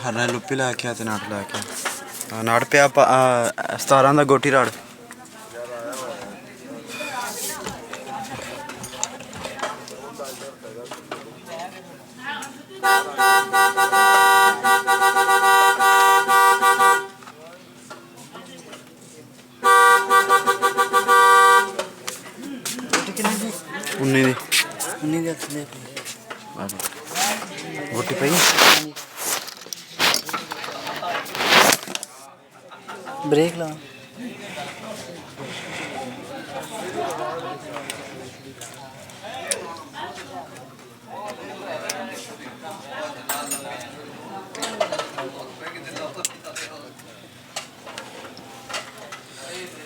ਹਰਨਾ ਲੁੱਪੀ ਲੈ ਕੇ ਆ ਤੇ ਨਾਟ ਲੈ ਕੇ ਆ ਨਾਟ ਪਿਆ 17 ਦਾ ਗੋਟੀ ਰਾੜ उन्नी दी गोटी पई ब्रेक ला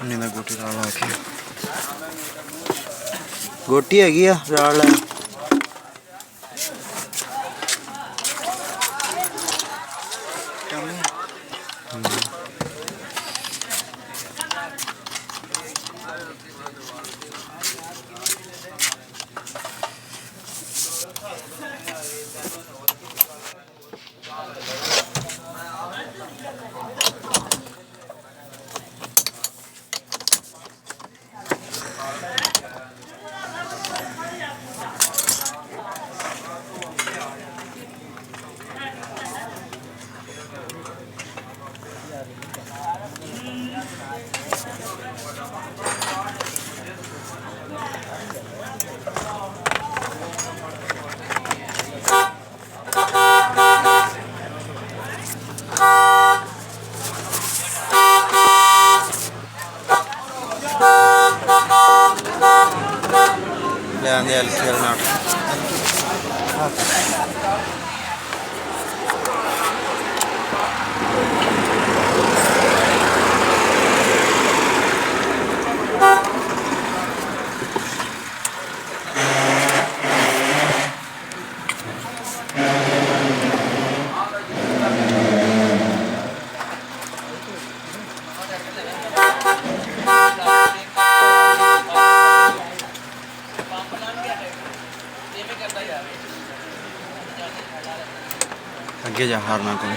उन्नी दा गोटी राड़ ला के गोटी हैगी आ राड़ लै ले आंदे एलसीएल नाट अगे जा हारना को